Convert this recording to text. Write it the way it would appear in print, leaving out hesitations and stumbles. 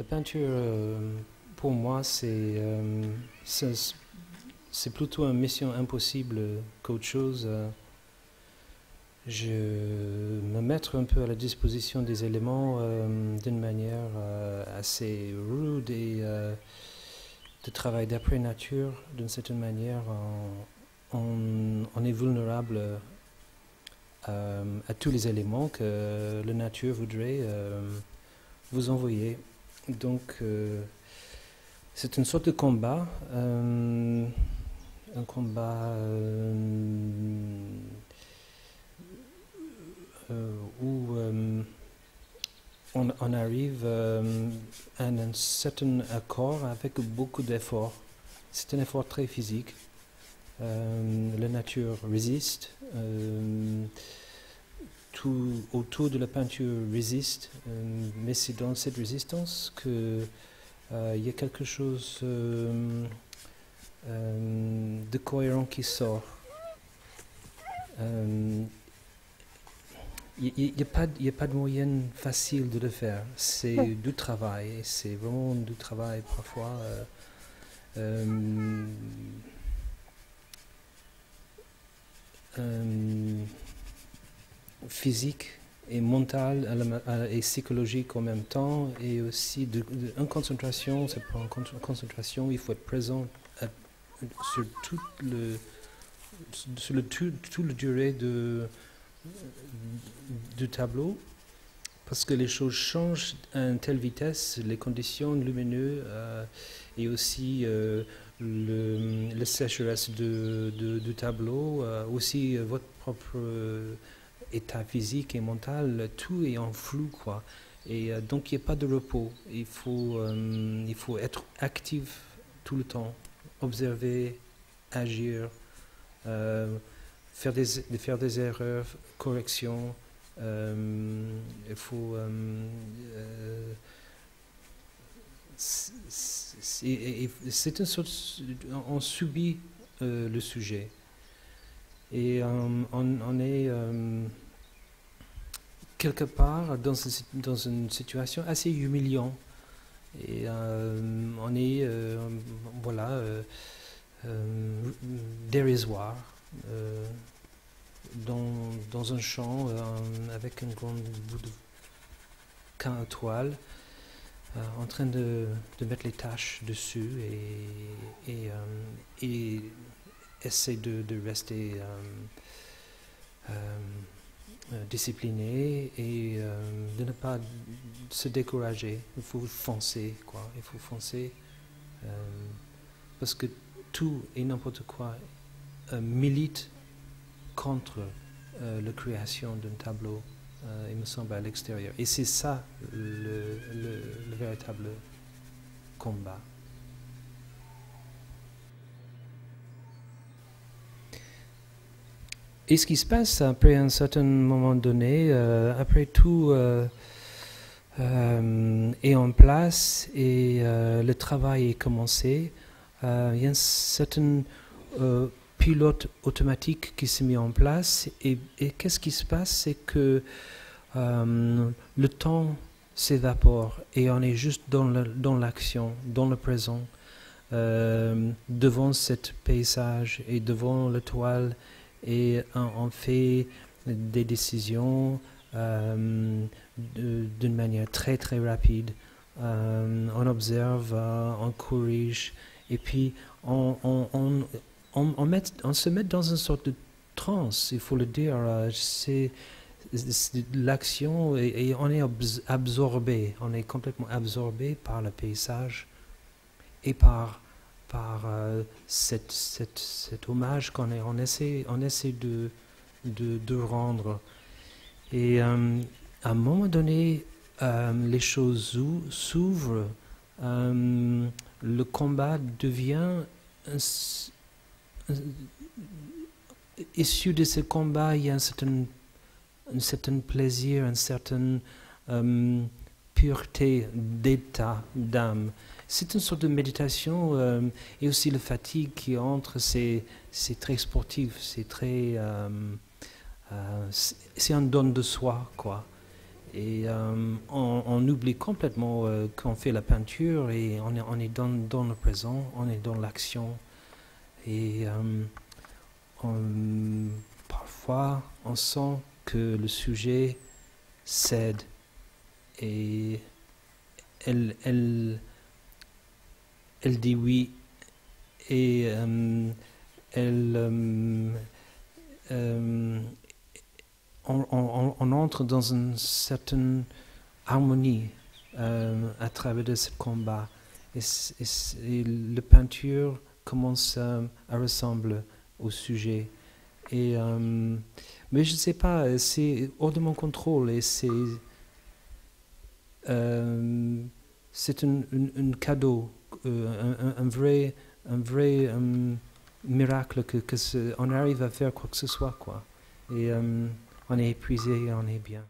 La peinture, pour moi, c'est plutôt une mission impossible qu'autre chose. Je me mettre un peu à la disposition des éléments d'une manière assez rude et de travail d'après nature, d'une certaine manière, on est vulnérable à tous les éléments que la nature voudrait vous envoyer. Donc, c'est une sorte de combat, un combat où on arrive à un certain accord avec beaucoup d'efforts. C'est un effort très physique. La nature résiste. Tout autour de la peinture résiste, mais c'est dans cette résistance que il y a quelque chose de cohérent qui sort. Il n'y a pas de moyen facile de le faire. C'est du travail, c'est vraiment du travail parfois. Physique et mental et psychologique en même temps, et aussi en concentration. C'est pour une concentration, il faut être présent sur tout le durée du tableau, parce que les choses changent à une telle vitesse, les conditions lumineuses et aussi le sécheresse du tableau, aussi votre propre état physique et mental, tout est en flou, quoi. Et donc il n'y a pas de repos. Il faut être actif tout le temps, observer, agir, faire des erreurs, corrections. Il faut c'est une sorte, on subit le sujet, et on est quelque part dans une situation assez humiliante, et on est voilà, dérisoire dans un champ avec une grande bout de toile, en train de mettre les tâches dessus, et essayer de rester discipliné, et de ne pas se décourager. Il faut foncer, quoi. Il faut foncer, parce que tout et n'importe quoi milite contre la création d'un tableau, il me semble, à l'extérieur. Et c'est ça le véritable combat. Et ce qui se passe après un certain moment donné, après tout est en place et le travail est commencé, il y a un certain pilote automatique qui s'est mis en place, et qu'est-ce qui se passe, c'est que le temps s'évapore et on est juste dans l'action, dans le présent, devant ce paysage et devant la toile, et on fait des décisions d'une manière très très rapide. On observe, on corrige, et puis on se met dans une sorte de transe, il faut le dire. C'est l'action, et on est absorbé, on est complètement absorbé par le paysage et par cet hommage qu'on essaie de rendre. Et à un moment donné, les choses s'ouvrent, le combat devient issu de ce combat, il y a un certain plaisir, une certaine pureté d'état, d'âme. C'est une sorte de méditation, et aussi la fatigue qui entre, c'est très sportif, c'est très, c'est un don de soi, quoi. Et on oublie complètement qu'on fait la peinture et on est dans le présent, on est dans l'action. Et parfois, on sent que le sujet cède et elle dit oui et on entre dans une certaine harmonie à travers de ce combat. Et la peinture commence à ressembler au sujet. Et, mais je ne sais pas, c'est hors de mon contrôle et c'est un cadeau, un vrai miracle que on arrive à faire quoi que ce soit, quoi. Et on est épuisé et on est bien.